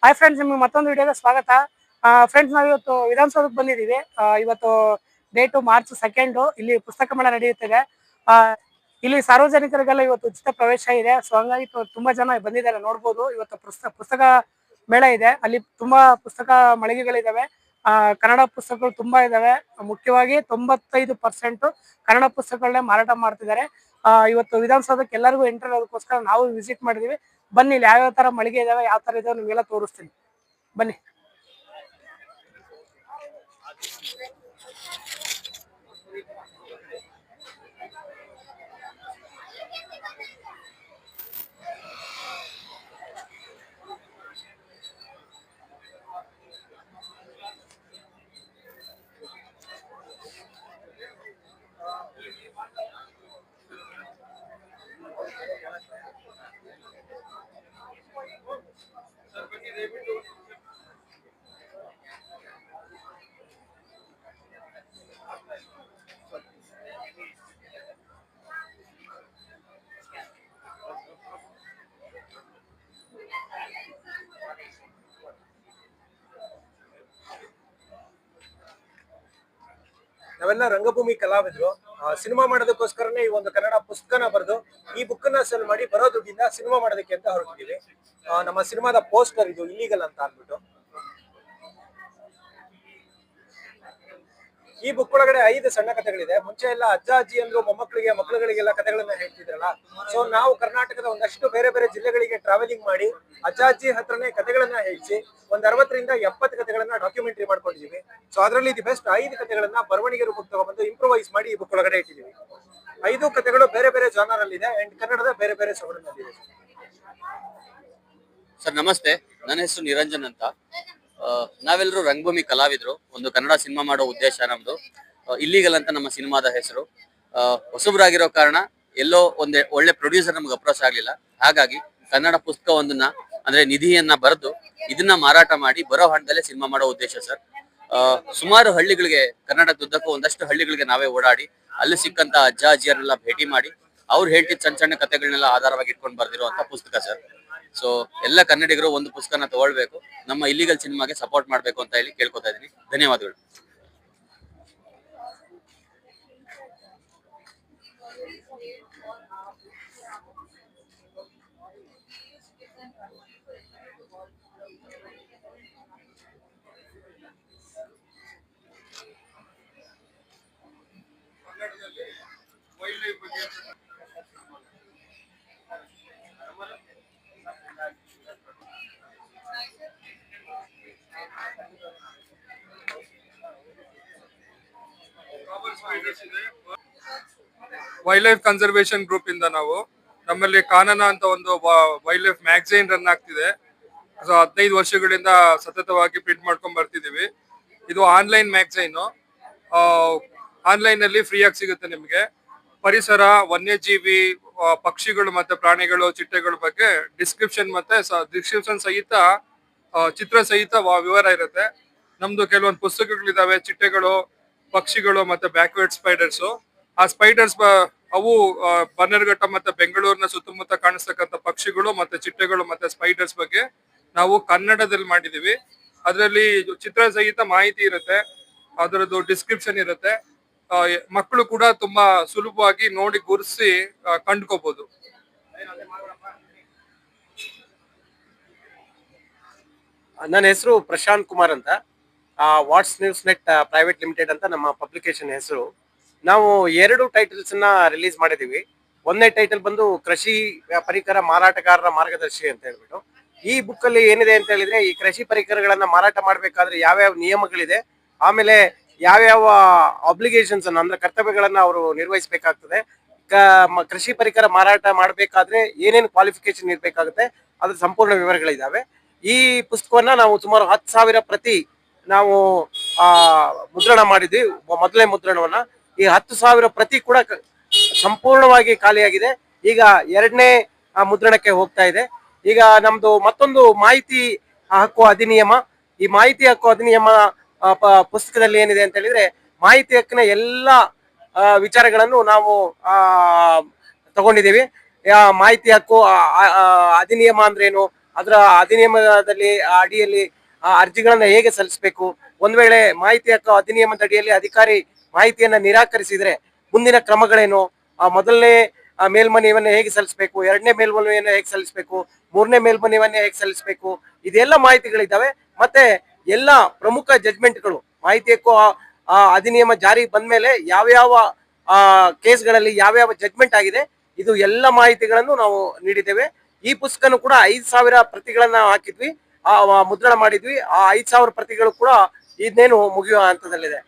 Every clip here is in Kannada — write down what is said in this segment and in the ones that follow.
ಹಾಯ್ ಫ್ರೆಂಡ್ಸ್, ನಿಮಗೆ ಮತ್ತೊಂದು ವಿಡಿಯೋಗೆ ಸ್ವಾಗತ. ಫ್ರೆಂಡ್ಸ್, ನಾವು ಇವತ್ತು ವಿಧಾನಸೌಧಕ್ಕೆ ಬಂದಿದ್ದೀವಿ. ಇವತ್ತು ಡೇಟು ಮಾರ್ಚ್ 2. ಇಲ್ಲಿ ಪುಸ್ತಕ ಮೇಳ ನಡೆಯುತ್ತಿದೆ. ಇಲ್ಲಿ ಸಾರ್ವಜನಿಕರಿಗೆಲ್ಲ ಇವತ್ತು ಉಚಿತ ಪ್ರವೇಶ ಇದೆ. ಸೊ ಹಂಗಾಗಿ ತುಂಬಾ ಜನ ಬಂದಿದ್ದಾರೆ, ನೋಡ್ಬೋದು. ಇವತ್ತು ಪುಸ್ತಕ ಮೇಳ ಇದೆ. ಅಲ್ಲಿ ತುಂಬಾ ಪುಸ್ತಕ ಮಳಿಗೆಗಳಿದಾವೆ. ಕನ್ನಡ ಪುಸ್ತಕಗಳು ತುಂಬಾ ಇದಾವೆ. ಮುಖ್ಯವಾಗಿ 95% ಕನ್ನಡ ಪುಸ್ತಕಗಳನ್ನೇ ಮಾರಾಟ ಮಾಡ್ತಿದ್ದಾರೆ. ಇವತ್ತು ವಿಧಾನಸೌಧಕ್ಕೆ ಎಲ್ಲರಿಗೂ ಎಂಟ್ರಿ ಆಗೋದಕ್ಕೋಸ್ಕರ ನಾವು ವಿಸಿಟ್ ಮಾಡಿದೀವಿ. ಬನ್ನಿ, ಇಲ್ಲಿ ಯಾವ್ಯಾವ ತರ ಮಳಿಗೆ ಇದಾವೆ, ಯಾವ ತರ ಇದಾವೆ ನಿಮ್ಗೆಲ್ಲ ತೋರಿಸ್ತೀನಿ, ಬನ್ನಿ. ನಾವೆಲ್ಲ ರಂಗಭೂಮಿ ಕಲಾವಿದರು. ಸಿನಿಮಾ ಮಾಡೋದಕ್ಕೋಸ್ಕರನೇ ಈ ಒಂದು ಕನ್ನಡ ಪುಸ್ತಕನ ಬರೆದು ಈ ಬುಕ್ ನ ಸೆಲ್ ಮಾಡಿ ಬರೋ ದುಡ್ಡಿಂದ ಸಿನಿಮಾ ಮಾಡೋದಕ್ಕೆ ಅಂತ ಹೊರಟಿದ್ದೀವಿ. ನಮ್ಮ ಸಿನಿಮಾದ ಪೋಸ್ಟರ್ ಇದು ಇಲ್ಲಿಗಲ್ ಅಂತ ಅಂದ್ಬಿಟ್ಟು. ಈ ಬುಕ್ ಒಳಗಡೆ 5 ಸಣ್ಣ ಕಥೆಗಳಿದೆ. ಮುಂಚೆ ಎಲ್ಲ ಅಜ್ಜ ಅಜ್ಜಿ ಅಂದ್ರು ಮೊಮ್ಮಕ್ಕಳಿಗೆ ಮಕ್ಕಳುಗಳಿಗೆಲ್ಲ ಕಥೆಗಳನ್ನ ಹೇಳ್ತಿದ್ರಲ್ಲ. ಸೊ ನಾವು ಕರ್ನಾಟಕದ ಒಂದಷ್ಟು ಬೇರೆ ಬೇರೆ ಜಿಲ್ಲೆಗಳಿಗೆ ಟ್ರಾವೆಲಿಂಗ್ ಮಾಡಿ ಅಜ್ಜ ಅಜ್ಜಿ ಹತ್ರನೇ ಕಥೆಗಳನ್ನ ಹೇಳಿಸಿ ಒಂದ್ 60 ರಿಂದ 70 ಕಥೆಗಳನ್ನ ಡಾಕ್ಯುಮೆಂಟರಿ ಮಾಡ್ಕೊಂಡಿದೀವಿ. ಸೊ ಅದರಲ್ಲಿ ದಿ ಬೆಸ್ಟ್ 5 ಕಥೆಗಳನ್ನ ಬರವಣಿಗೆ ರೂಪಕ್ಕೆ ತಗೊಂಡ್ಬಂದು ಇಂಪ್ರೂವೈಸ್ ಮಾಡಿ ಈ ಬುಕ್ ಒಳಗಡೆ ಇಟ್ಟಿದ್ದೀವಿ. 5 ಕಥೆಗಳು ಬೇರೆ ಬೇರೆ ಜಾನರ್ ಅಲ್ಲಿ ಇದೆ ಅಂಡ್ ಕನ್ನಡದ ಬೇರೆ ಬೇರೆ ಸೊಗಡಿನಲ್ಲಿದೆ. ಸರ್ ನಮಸ್ತೆ, ನನ್ನ ಹೆಸರು ನಿರಂಜನ್ ಅಂತ. ನಾವೆಲ್ಲರೂ ರಂಗಭೂಮಿ ಕಲಾವಿದರು. ಒಂದು ಕನ್ನಡ ಸಿನಿಮಾ ಮಾಡೋ ಉದ್ದೇಶ ನಮ್ದು. ಇಲ್ಲಿಗಲ್ ಅಂತ ನಮ್ಮ ಸಿನಿಮಾದ ಹೆಸರು. ಹೊಸಬರಾಗಿರೋ ಕಾರಣ ಎಲ್ಲೋ ಒಳ್ಳೆ ಪ್ರೊಡ್ಯೂಸರ್ ನಮ್ಗೆ ಅಪ್ರೋಚ್ ಆಗ್ಲಿಲ್ಲ. ಹಾಗಾಗಿ ಕನ್ನಡ ಪುಸ್ತಕ ಒಂದನ್ನ ಅಂದ್ರೆ ನಿಧಿಯನ್ನ ಬರೆದು ಇದನ್ನ ಮಾರಾಟ ಮಾಡಿ ಬರೋ ಹಣದಲ್ಲೇ ಸಿನಿಮಾ ಮಾಡೋ ಉದ್ದೇಶ ಸರ್. ಸುಮಾರು ಹಳ್ಳಿಗಳಿಗೆ, ಕರ್ನಾಟಕದುದ್ದಕ್ಕೂ ಒಂದಷ್ಟು ಹಳ್ಳಿಗಳಿಗೆ ನಾವೇ ಓಡಾಡಿ ಅಲ್ಲಿ ಸಿಕ್ಕಂತ ಅಜ್ಜ ಅಜ್ಜಿಯರನ್ನೆಲ್ಲ ಭೇಟಿ ಮಾಡಿ ಅವ್ರು ಹೇಳ್ತಿದ್ದ ಸಣ್ಣ ಸಣ್ಣ ಕಥೆಗಳನ್ನೆಲ್ಲ ಆಧಾರವಾಗಿ ಇಟ್ಕೊಂಡು ಬರ್ದಿರುವಂತ ಪುಸ್ತಕ ಸರ್. ಸೊ ಎಲ್ಲ ಕನ್ನಡಿಗರು ಒಂದು ಪುಸ್ತಕನ ತಗೊಳ್ಬೇಕು, ನಮ್ಮ ಇಲ್ಲಿಗಲ್ ಸಿನಿಮಾಗೆ ಸಪೋರ್ಟ್ ಮಾಡ್ಬೇಕು ಅಂತ ಹೇಳಿ ಕೇಳ್ಕೊತಾ ಇದೀನಿ. ಧನ್ಯವಾದಗಳು. ವೈಲ್ಡ್ ಲೈಫ್ ಕನ್ಸರ್ವೇಷನ್ ಗ್ರೂಪ್ ಇಂದ ನಾವು ನಮ್ಮಲ್ಲಿ ಕಾನನ ಅಂತ ಒಂದು ವೈಲ್ಡ್ ಲೈಫ್ ಮ್ಯಾಗಝೈನ್ ರನ್ ಆಗ್ತಿದೆ. 15 ವರ್ಷಗಳಿಂದ ಸತತವಾಗಿ ಪ್ರಿಂಟ್ ಮಾಡ್ಕೊಂಡ್ ಬರ್ತಿದೀವಿ. ಇದು ಆನ್ಲೈನ್ ಮ್ಯಾಗಝೈನ್. ಆನ್ಲೈನ್ ಅಲ್ಲಿ ಫ್ರೀ ಆಗಿ ಸಿಗುತ್ತೆ ನಿಮ್ಗೆ. ಪರಿಸರ, ವನ್ಯಜೀವಿ, ಪಕ್ಷಿಗಳು ಮತ್ತೆ ಪ್ರಾಣಿಗಳು, ಚಿಟ್ಟೆಗಳ ಬಗ್ಗೆ ಡಿಸ್ಕ್ರಿಪ್ಷನ್ ಸಹಿತ ಚಿತ್ರ ಸಹಿತ ವಿವರ ಇರುತ್ತೆ. ನಮ್ದು ಕೆಲವೊಂದು ಪುಸ್ತಕಗಳಿದಾವೆ. ಚಿಟ್ಟೆಗಳು, ಪಕ್ಷಿಗಳು ಮತ್ತೆ ಬ್ಯಾಕ್ವರ್ಡ್ ಸ್ಪೈಡರ್ಸ್. ಆ ಸ್ಪೈಡರ್ಸ್ ಅವು ಬನ್ನರ್ಘಟ್ಟ ಮತ್ತೆ ಬೆಂಗಳೂರಿನ ಸುತ್ತಮುತ್ತ ಕಾಣಿಸ್ತಕ್ಕಂಥ ಪಕ್ಷಿಗಳು ಮತ್ತೆ ಚಿಟ್ಟೆಗಳು ಮತ್ತೆ ಸ್ಪೈಡರ್ಸ್ ಬಗ್ಗೆ ನಾವು ಕನ್ನಡದಲ್ಲಿ ಮಾಡಿದೀವಿ. ಅದರಲ್ಲಿ ಚಿತ್ರ ಸಹಿತ ಮಾಹಿತಿ ಇರುತ್ತೆ, ಅದರದ್ದು ಡಿಸ್ಕ್ರಿಪ್ಷನ್ ಇರುತ್ತೆ. ಮಕ್ಕಳು ಕೂಡ ತುಂಬಾ ಸುಲಭವಾಗಿ ನೋಡಿ ಗುರುತಿಸಿ ಕಂಡುಕೋಬಹುದು. ನನ್ನ ಹೆಸರು ಪ್ರಶಾಂತ್ ಕುಮಾರ್ ಅಂತ. What's news net private limited ಅಂತ ನಮ್ಮ ಪಬ್ಲಿಕೇಶನ್ ಹೆಸರು. ನಾವು 2 ಟೈಟಲ್ಸ್ ನ ರಿಲೀಸ್ ಮಾಡಿದೀವಿ. 1ನೇ ಟೈಟಲ್ ಬಂದು ಕೃಷಿ ಪರಿಕರ ಮಾರಾಟಗಾರರ ಮಾರ್ಗದರ್ಶಿ ಅಂತ ಹೇಳ್ಬಿಟ್ಟು. ಈ ಬುಕ್ ಅಲ್ಲಿ ಏನಿದೆ ಅಂತ ಹೇಳಿದ್ರೆ, ಈ ಕೃಷಿ ಪರಿಕರಗಳನ್ನ ಮಾರಾಟ ಮಾಡ್ಬೇಕಾದ್ರೆ ಯಾವ್ಯಾವ ನಿಯಮಗಳಿದೆ, ಆಮೇಲೆ ಯಾವ್ಯಾವ ಆಬ್ಲಿಗೇಷನ್ಸ್ ಅಂದ್ರೆ ಕರ್ತವ್ಯಗಳನ್ನ ಅವರು ನಿರ್ವಹಿಸಬೇಕಾಗ್ತದೆ, ಕೃಷಿ ಪರಿಕರ ಮಾರಾಟ ಮಾಡ್ಬೇಕಾದ್ರೆ ಏನೇನು ಕ್ವಾಲಿಫಿಕೇಶನ್ ಇರ್ಬೇಕಾಗುತ್ತೆ, ಅದ್ರ ಸಂಪೂರ್ಣ ವಿವರಗಳಿದಾವೆ. ಈ ಪುಸ್ತಕವನ್ನ ನಾವು ಸುಮಾರು 10,000 ಪ್ರತಿ ನಾವು ಮುದ್ರಣ ಮಾಡಿದ್ವಿ. ಮೊದಲನೇ ಮುದ್ರಣವನ್ನ. ಈ 10,000 ಪ್ರತಿ ಕೂಡ ಸಂಪೂರ್ಣವಾಗಿ ಖಾಲಿಯಾಗಿದೆ. ಈಗ 2ನೇ ಮುದ್ರಣಕ್ಕೆ ಹೋಗ್ತಾ ಇದೆ. ಈಗ ನಮ್ದು ಮತ್ತೊಂದು ಮಾಹಿತಿ ಹಕ್ಕು ಅಧಿನಿಯಮ. ಈ ಮಾಹಿತಿ ಹಕ್ಕು ಅಧಿನಿಯಮ ಪುಸ್ತಕದಲ್ಲಿ ಏನಿದೆ ಅಂತ ಹೇಳಿದ್ರೆ, ಮಾಹಿತಿ ಹಕ್ಕಿನ ಎಲ್ಲ ವಿಚಾರಗಳನ್ನು ನಾವು ತಗೊಂಡಿದ್ದೀವಿ. ಮಾಹಿತಿ ಹಕ್ಕು ಅಧಿನಿಯಮ ಅಂದ್ರೇನು, ಅದರ ಅಧಿನಿಯಮದಲ್ಲಿ ಆ ಅಡಿಯಲ್ಲಿ ಆ ಅರ್ಜಿಗಳನ್ನ ಹೇಗೆ ಸಲ್ಲಿಸಬೇಕು, ಒಂದ್ ವೇಳೆ ಮಾಹಿತಿ ಹಕ್ಕು ಅಧಿನಿಯಮದ ಅಡಿಯಲ್ಲಿ ಅಧಿಕಾರಿ ಮಾಹಿತಿಯನ್ನ ನಿರಾಕರಿಸಿದ್ರೆ ಮುಂದಿನ ಕ್ರಮಗಳೇನು, ಮೊದಲನೇ ಮೇಲ್ಮನವಿಯನ್ನು ಹೇಗೆ ಸಲ್ಲಿಸಬೇಕು, ಎರಡನೇ ಮೇಲ್ಮನವಿಯನ್ನು ಹೇಗೆ ಸಲ್ಲಿಸಬೇಕು, ಮೂರನೇ ಮೇಲ್ಮನವಿಯನ್ನು ಹೇಗೆ ಸಲ್ಲಿಸಬೇಕು, ಇದೆಲ್ಲ ಮಾಹಿತಿಗಳಿದ್ದಾವೆ. ಮತ್ತೆ ಎಲ್ಲ ಪ್ರಮುಖ ಜಡ್ಜ್ಮೆಂಟ್ಗಳು ಮಾಹಿತಿ ಹಕ್ಕು ಅಧಿನಿಯಮ ಜಾರಿ ಬಂದ್ಮೇಲೆ ಯಾವ್ಯಾವ ಕೇಸ್ಗಳಲ್ಲಿ ಯಾವ್ಯಾವ ಜಡ್ಜ್ಮೆಂಟ್ ಆಗಿದೆ, ಇದು ಎಲ್ಲ ಮಾಹಿತಿಗಳನ್ನು ನಾವು ನೀಡಿದ್ದೇವೆ. ಈ ಪುಸ್ತಕನು ಕೂಡ 5,000 ಪ್ರತಿಗಳನ್ನ ಹಾಕಿದ್ವಿ, ಮುದ್ರಣ ಮಾಡಿದ್ವಿ. ಆ 5,000 ಪ್ರತಿಗಳು ಕೂಡ ಇನ್ನೇನು ಮುಗಿಯುವ ಹಂತದಲ್ಲಿದೆ.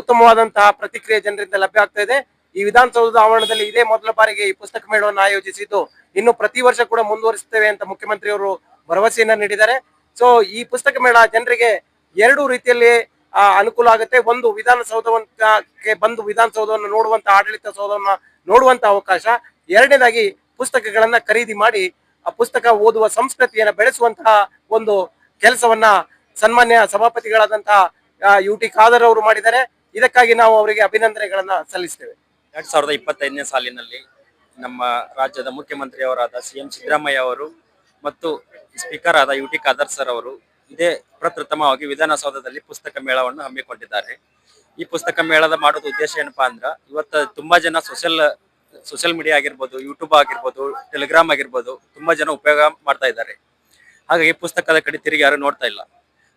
ಉತ್ತಮವಾದಂತಹ ಪ್ರತಿಕ್ರಿಯೆ ಜನರಿಂದ ಲಭ್ಯ ಆಗ್ತಾ ಇದೆ. ಈ ವಿಧಾನಸೌಧದ ಆವರಣದಲ್ಲಿ ಇದೇ ಮೊದಲ ಬಾರಿಗೆ ಈ ಪುಸ್ತಕ ಮೇಳವನ್ನು ಆಯೋಜಿಸಿದ್ದು, ಇನ್ನು ಪ್ರತಿ ವರ್ಷ ಕೂಡ ಮುಂದುವರಿಸುತ್ತೇವೆ ಅಂತ ಮುಖ್ಯಮಂತ್ರಿಯವರು ಭರವಸೆಯನ್ನ ನೀಡಿದ್ದಾರೆ. ಸೊ ಈ ಪುಸ್ತಕ ಮೇಳ ಜನರಿಗೆ ಎರಡು ರೀತಿಯಲ್ಲಿ ಅನುಕೂಲ ಆಗುತ್ತೆ. ಒಂದು, ವಿಧಾನಸೌಧಕ್ಕೆ ಬಂದು ವಿಧಾನಸೌಧವನ್ನು ನೋಡುವಂತ, ಆಡಳಿತ ಸೌಧವನ್ನ ನೋಡುವಂತ ಅವಕಾಶ. ಎರಡನೇದಾಗಿ, ಪುಸ್ತಕಗಳನ್ನ ಖರೀದಿ ಮಾಡಿ ಆ ಪುಸ್ತಕ ಓದುವ ಸಂಸ್ಕೃತಿಯನ್ನ ಬೆಳೆಸುವಂತಹ ಒಂದು ಕೆಲಸವನ್ನ ಸನ್ಮಾನ್ಯ ಸಭಾಪತಿಗಳಾದಂತಹ UT ಖಾದರ್ ಅವರು ಮಾಡಿದ್ದಾರೆ. ಇದಕ್ಕಾಗಿ ನಾವು ಅವರಿಗೆ ಅಭಿನಂದನೆಗಳನ್ನ ಸಲ್ಲಿಸ್ತೇವೆ. 2025ನೇ ಸಾಲಿನಲ್ಲಿ ನಮ್ಮ ರಾಜ್ಯದ ಮುಖ್ಯಮಂತ್ರಿಯವರಾದ CM ಸಿದ್ದರಾಮಯ್ಯ ಅವರು ಮತ್ತು ಸ್ಪೀಕರ್ ಆದ UT ಖಾದರ್ ಸರ್ ಅವರು ಇದೇ ಪ್ರಪ್ರಥಮವಾಗಿ ವಿಧಾನಸೌಧದಲ್ಲಿ ಪುಸ್ತಕ ಮೇಳವನ್ನು ಹಮ್ಮಿಕೊಂಡಿದ್ದಾರೆ. ಈ ಪುಸ್ತಕ ಮೇಳದ ಮಾಡೋದು ಉದ್ದೇಶ ಏನಪ್ಪಾ ಅಂದ್ರೆ, ಇವತ್ತು ತುಂಬಾ ಜನ ಸೋಷಿಯಲ್ ಮೀಡಿಯಾ ಆಗಿರ್ಬೋದು, ಯೂಟ್ಯೂಬ್ ಆಗಿರ್ಬೋದು, ಟೆಲಿಗ್ರಾಮ್ ಆಗಿರ್ಬೋದು, ತುಂಬಾ ಜನ ಉಪಯೋಗ ಮಾಡ್ತಾ ಇದ್ದಾರೆ. ಹಾಗಾಗಿ ಪುಸ್ತಕದ ಕಡೆ ತಿರುಗಿ ಯಾರು ನೋಡ್ತಾ ಇಲ್ಲ.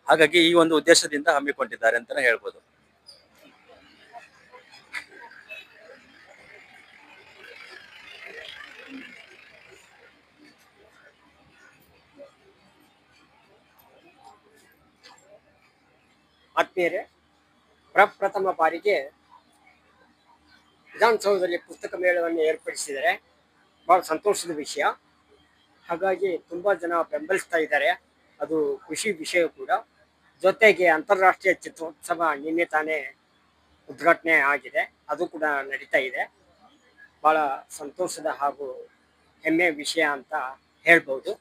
ಹಾಗಾಗಿ ಈ ಒಂದು ಉದ್ದೇಶದಿಂದ ಹಮ್ಮಿಕೊಂಡಿದ್ದಾರೆ ಅಂತಾನೆ ಹೇಳ್ಬೋದು. ಆತ್ಮೀಯರೇ, ಪ್ರಪ್ರಥಮ ಬಾರಿಗೆ ವಿಧಾನಸೌಧದಲ್ಲಿ ಪುಸ್ತಕ ಮೇಳವನ್ನು ಏರ್ಪಡಿಸಿದರೆ ಬಹಳ ಸಂತೋಷದ ವಿಷಯ. ಹಾಗಾಗಿ ತುಂಬ ಜನ ಬೆಂಬಲಿಸ್ತಾ ಇದ್ದಾರೆ, ಅದು ಖುಷಿ ವಿಷಯ ಕೂಡ. ಜೊತೆಗೆ ಅಂತಾರಾಷ್ಟ್ರೀಯ ಚಿತ್ರೋತ್ಸವ ನಿನ್ನೆ ತಾನೇ ಉದ್ಘಾಟನೆ ಆಗಿದೆ, ಅದು ಕೂಡ ನಡೀತಾ ಇದೆ. ಭಾಳ ಸಂತೋಷದ ಹಾಗೂ ಹೆಮ್ಮೆಯ ವಿಷಯ ಅಂತ ಹೇಳ್ಬೋದು.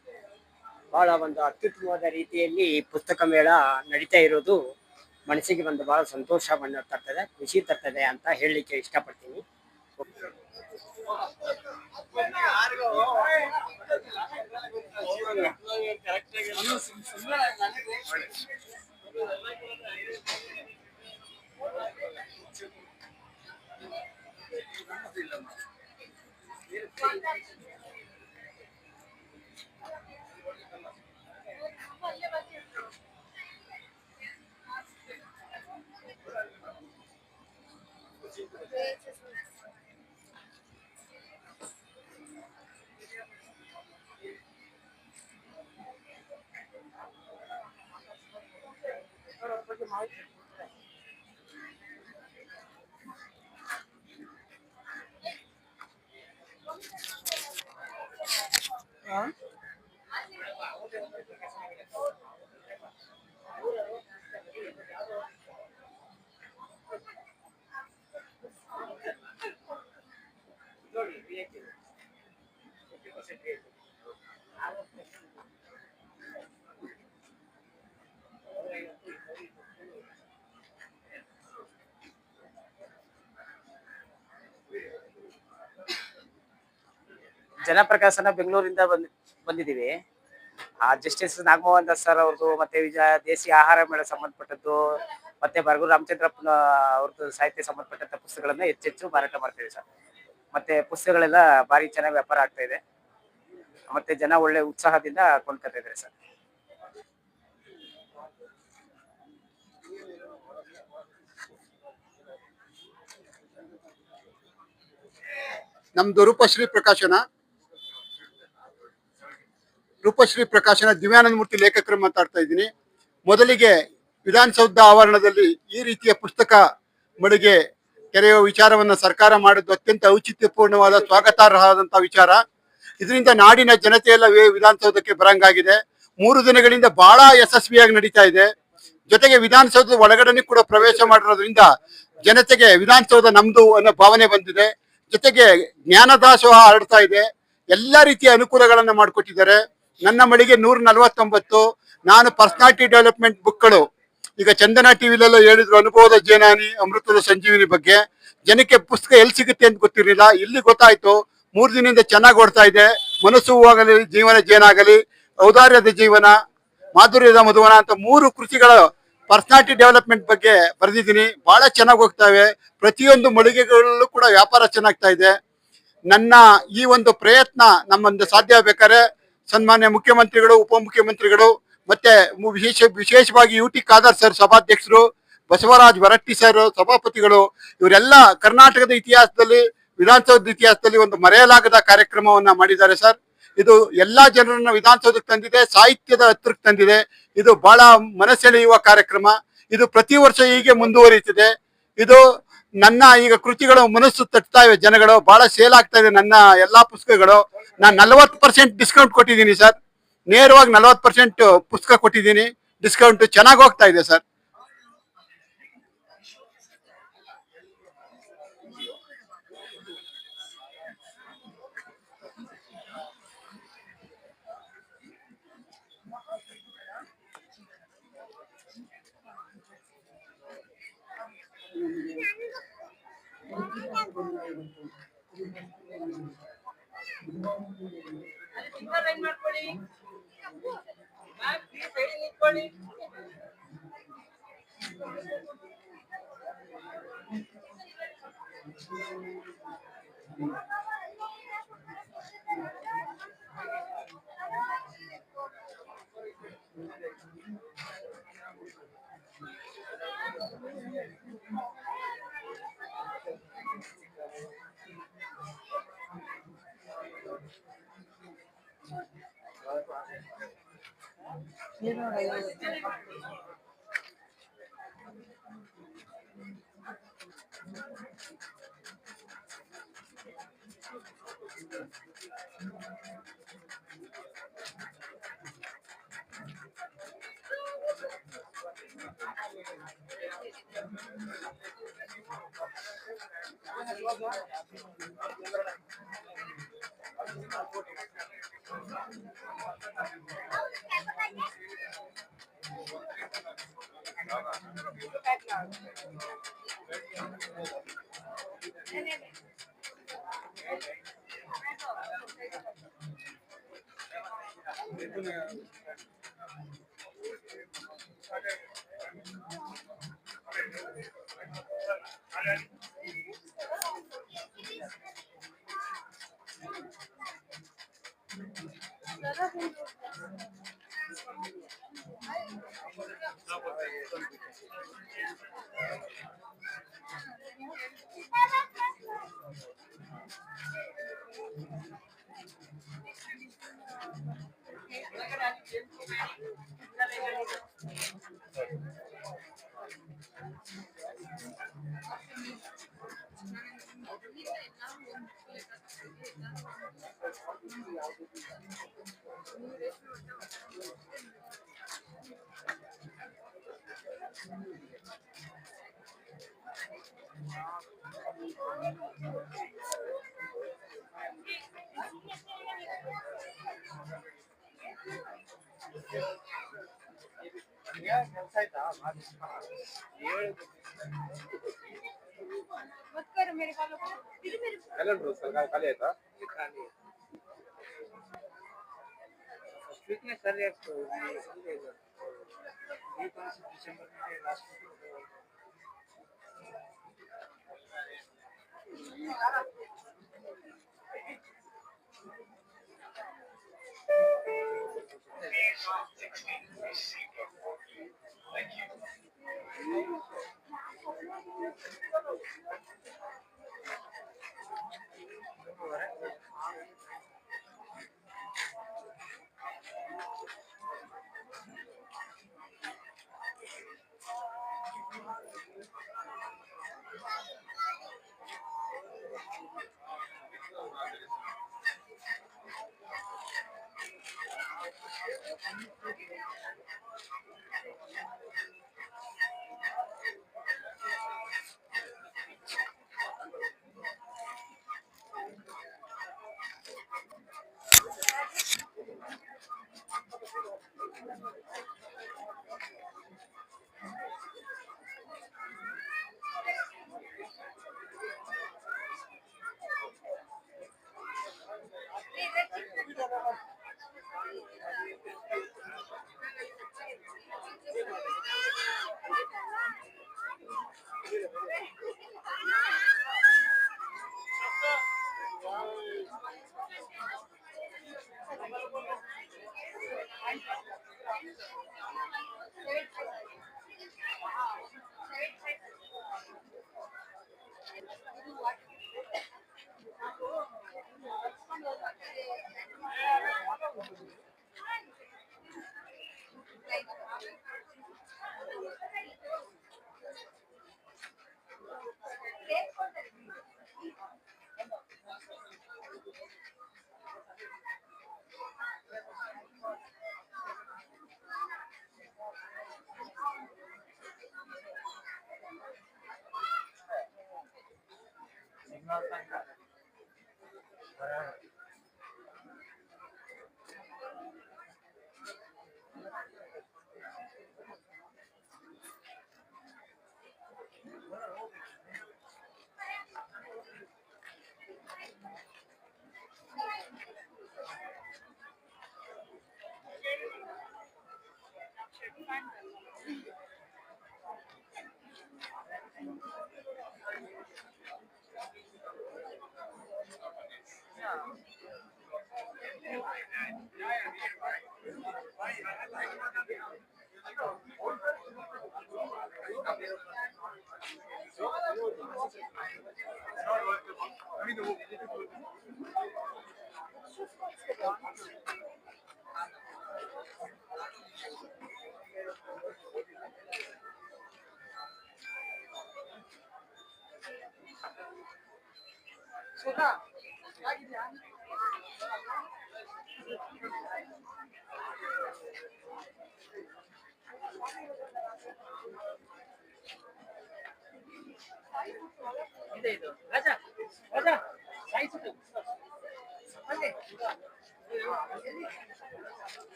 ಭಾಳ ಒಂದು ಅತ್ಯುತ್ತಮವಾದ ರೀತಿಯಲ್ಲಿ ಈ ಪುಸ್ತಕ ಮೇಳ ನಡೀತಾ ಇರೋದು ಮನಸ್ಸಿಗೆ ಒಂದು ಭಾಳ ಸಂತೋಷವನ್ನು ತರ್ತದೆ, ಖುಷಿ ತರ್ತದೆ ಅಂತ ಹೇಳಲಿಕ್ಕೆ ಇಷ್ಟಪಡ್ತೀನಿ. ಜನಪ್ರಕಾಶನ ಬೆಂಗಳೂರಿಂದ ಬಂದಿದ್ದೀವಿ. ಜಸ್ಟಿಸ್ ನಾಗಮೋಹನ್ ದಾಸ್ ಸರ್ ಅವ್ರದ್ದು, ಮತ್ತೆ ದೇಸಿ ಆಹಾರ ಮೇಳ ಸಂಬಂಧಪಟ್ಟದ್ದು, ಮತ್ತೆ ಬರಗೂರು ರಾಮಚಂದ್ರಪ್ಪನ ಅವ್ರದ್ದು ಸಾಹಿತ್ಯ ಸಂಬಂಧಪಟ್ಟಂತ ಪುಸ್ತಕಗಳನ್ನ ಹೆಚ್ಚೆಚ್ಚು ಮಾರಾಟ ಮಾಡ್ತೀವಿ ಸರ್. ಮತ್ತೆ ಪುಸ್ತಕಗಳೆಲ್ಲ ಭಾರಿ ಚೆನ್ನಾಗಿ ವ್ಯಾಪಾರ ಆಗ್ತಾ ಇದೆ, ಮತ್ತೆ ಜನ ಒಳ್ಳೆ ಉತ್ಸಾಹದಿಂದ ಕೊಂಡ್ಕೊತಾ ಇದ್ದಾರೆ ಸರ್. ನಮ್ದು ರೂಪಶ್ರೀ ಪ್ರಕಾಶನ ದಿವ್ಯಾನಂದ ಮೂರ್ತಿ ಲೇಖಕರು ಮಾತಾಡ್ತಾ ಇದ್ದೀನಿ. ಮೊದಲಿಗೆ ವಿಧಾನಸೌಧ ಆವರಣದಲ್ಲಿ ಈ ರೀತಿಯ ಪುಸ್ತಕ ಮಳಿಗೆ ತೆರೆಯುವ ವಿಚಾರವನ್ನ ಸರ್ಕಾರ ಮಾಡಿದ್ದು ಅತ್ಯಂತ ಔಚಿತ್ಯಪೂರ್ಣವಾದ ಸ್ವಾಗತಾರ್ಹವಾದಂತಹ ವಿಚಾರ. ಇದರಿಂದ ನಾಡಿನ ಜನತೆಯೆಲ್ಲ ವಿಧಾನಸೌಧಕ್ಕೆ ಬರಂಗಾಗಿದೆ. 3 ದಿನಗಳಿಂದ ಬಹಳ ಯಶಸ್ವಿಯಾಗಿ ನಡೀತಾ ಇದೆ. ಜೊತೆಗೆ ವಿಧಾನಸೌಧದ ಒಳಗಡೆ ಕೂಡ ಪ್ರವೇಶ ಮಾಡಿರೋದ್ರಿಂದ ಜನತೆಗೆ ವಿಧಾನಸೌಧ ನಮ್ದು ಅನ್ನೋ ಭಾವನೆ ಬಂದಿದೆ. ಜೊತೆಗೆ ಜ್ಞಾನದಾಸೋಹ ಹರಡ್ತಾ ಇದೆ. ಎಲ್ಲ ರೀತಿಯ ಅನುಕೂಲಗಳನ್ನ ಮಾಡಿಕೊಟ್ಟಿದ್ದಾರೆ. ನನ್ನ ಮಳಿಗೆ 149. ನಾನು ಪರ್ಸನಾಲಿಟಿ ಡೆವಲಪ್ಮೆಂಟ್ ಬುಕ್ಗಳು, ಈಗ ಚಂದನ ಟಿವಿಲೆಲ್ಲ ಹೇಳಿದ್ರು, ಅನುಭವದ ಜೇನಾನಿ, ಅಮೃತದ ಸಂಜೀವಿನಿ ಬಗ್ಗೆ. ಜನಕ್ಕೆ ಪುಸ್ತಕ ಎಲ್ಲಿ ಸಿಗುತ್ತೆ ಅಂತ ಗೊತ್ತಿರಲಿಲ್ಲ, ಇಲ್ಲಿ ಗೊತ್ತಾಯ್ತು. 3 ದಿನದಿಂದ ಚೆನ್ನಾಗಿ ಓಡ್ತಾ ಇದೆ. ಮನಸ್ಸು ಹೂವಾಗಲಿ ಜೀವನ ಜೇನಾಗಲಿ, ಔದಾರ್ಯದ ಜೀವನ, ಮಾಧುರ್ಯದ ಮಧುವನ ಅಂತ 3 ಕೃತಿಗಳ ಪರ್ಸನಾಲಿಟಿ ಡೆವಲಪ್ಮೆಂಟ್ ಬಗ್ಗೆ ಬರೆದಿದ್ದೀನಿ. ಬಹಳ ಚೆನ್ನಾಗಿ ಹೋಗ್ತವೆ. ಪ್ರತಿಯೊಂದು ಮಳಿಗೆಗಳಲ್ಲೂ ಕೂಡ ವ್ಯಾಪಾರ ಚೆನ್ನಾಗ್ತಾ ಇದೆ. ನನ್ನ ಈ ಒಂದು ಪ್ರಯತ್ನ ನಮ್ಮೊಂದು ಸಾಧ್ಯ ಆಗ್ಬೇಕಾದ್ರೆ ಸನ್ಮಾನ್ಯ ಮುಖ್ಯಮಂತ್ರಿಗಳು, ಉಪಮುಖ್ಯಮಂತ್ರಿಗಳು, ಮತ್ತೆ ವಿಶೇಷವಾಗಿ UT ಖಾದರ್ ಸರ್ ಸಭಾಧ್ಯಕ್ಷರು, ಬಸವರಾಜ್ ಹೊರಟ್ಟಿ ಸರ್ ಸಭಾಪತಿಗಳು, ಇವರೆಲ್ಲ ಕರ್ನಾಟಕದ ಇತಿಹಾಸದಲ್ಲಿ, ವಿಧಾನಸೌಧದ ಇತಿಹಾಸದಲ್ಲಿ ಒಂದು ಮರೆಯಲಾಗದ ಕಾರ್ಯಕ್ರಮವನ್ನ ಮಾಡಿದ್ದಾರೆ ಸರ್. ಇದು ಎಲ್ಲಾ ಜನರನ್ನ ವಿಧಾನಸೌಧಕ್ಕೆ ತಂದಿದೆ, ಸಾಹಿತ್ಯದ ಹತ್ರಕ್ಕೆ ತಂದಿದೆ. ಇದು ಬಹಳ ಮನಸೆಳೆಯುವ ಕಾರ್ಯಕ್ರಮ. ಇದು ಪ್ರತಿ ವರ್ಷ ಹೀಗೆ ಮುಂದುವರಿಯುತ್ತದೆ. ಇದು ನನ್ನ ಈಗ ಕೃತಿಗಳು ಮನಸ್ಸು ತಟ್ತಾ ಇವೆ. ಜನಗಳು ಬಹಳ ಸೇಲ್ ಆಗ್ತಾ ಇದೆ ನನ್ನ ಎಲ್ಲಾ ಪುಸ್ತಕಗಳು. ನಾನು 40% ಡಿಸ್ಕೌಂಟ್ ಕೊಟ್ಟಿದ್ದೀನಿ ಸರ್. ನೇರವಾಗಿ 40% ಪುಸ್ತಕ ಕೊಟ್ಟಿದ್ದೀನಿ. ಡಿಸ್ಕೌಂಟ್ ಚೆನ್ನಾಗಿ ಹೋಗ್ತಾ ಇದೆ ಸರ್. ಖಾಲಿ ಆಯ್ತಾ?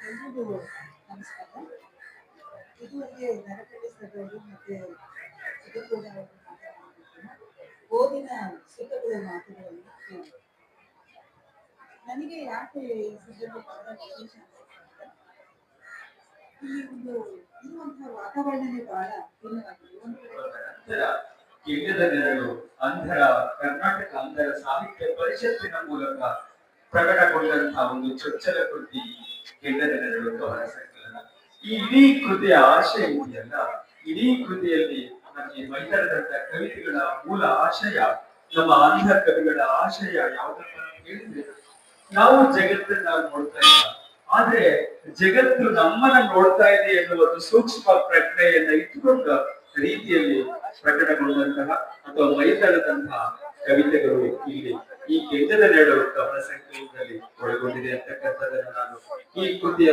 ಎಲ್ರಿಗೂ ನಮಸ್ಕಾರ. ಇದುವರೆಗೆ ನರಕಲಿ ಸಭೆಯಲ್ಲಿ ಮತ್ತೆ ಇದು ಕೂಡ ಓದಿನ ಸುಖಗಳ ಮಾತುಗಳನ್ನು ಕೇಳಿದೆ. ನನಗೆ ಯಾಕೆ ಈ ಸಭೆಯಲ್ಲಿ ಬಹಳ ವಿಶೇಷ ಅನಿಸುತ್ತೆ, ಈ ಒಂದು ಇರುವಂತಹ ವಾತಾವರಣನೇ ಬಹಳ ಭಿನ್ನವಾಗಿದೆ. ಒಂದು ಕಡೆ ಕೇಂದ್ರದ ನೆರಳು ಅಂಧರ ಕರ್ನಾಟಕ ಅಂಧರ ಸಾಹಿತ್ಯ ಪರಿಷತ್ತಿನ ಮೂಲಕ ಪ್ರಕಟಗೊಂಡಂತಹ ಒಂದು ಚೊಚ್ಚಲ ಕೃತಿ ಕೇಂದ್ರದ ನೆರಳು ಕವನ ಸಂಕಲನ. ಈ ಇಡೀ ಕೃತಿಯ ಆಶಯ ಇದೆಯಲ್ಲ, ಇಡೀ ಕೃತಿಯಲ್ಲಿ ನಮಗೆ ಮೈತರದಂತ ಕವಿತೆಗಳ ಮೂಲ ಆಶಯ, ನಮ್ಮ ಅಂಧ ಕವಿಗಳ ಆಶಯ ಯಾವ್ದಪ್ಪ ಅಂತ ಹೇಳಿದ್ರೆ, ನಾವು ಜಗತ್ತನ್ನ ನೋಡ್ತಾ ಇಲ್ಲ, ಆದ್ರೆ ಜಗತ್ತು ನಮ್ಮನ್ನ ನೋಡ್ತಾ ಇದೆ ಎನ್ನುವ ಒಂದು ಸೂಕ್ಷ್ಮ ಪ್ರಜ್ಞೆಯನ್ನ ಇಟ್ಟುಕೊಂಡ ರೀತಿಯಲ್ಲಿ ಪ್ರಕಟಗೊಂಡಂತಹ ಅಥವಾ ಮೈತಳದಂತಹ ಕವಿತೆಗಳು ಇಲ್ಲಿ ಈ ಕೇಂದ್ರದ ನೆರಳು ಕವನ ಸಂಕಲನದಲ್ಲಿ ಒಳಗೊಂಡಿದೆ ಅಂತಕ್ಕಂಥದ್ದನ್ನು ನಾನು ಈ ಕೃತಿಯ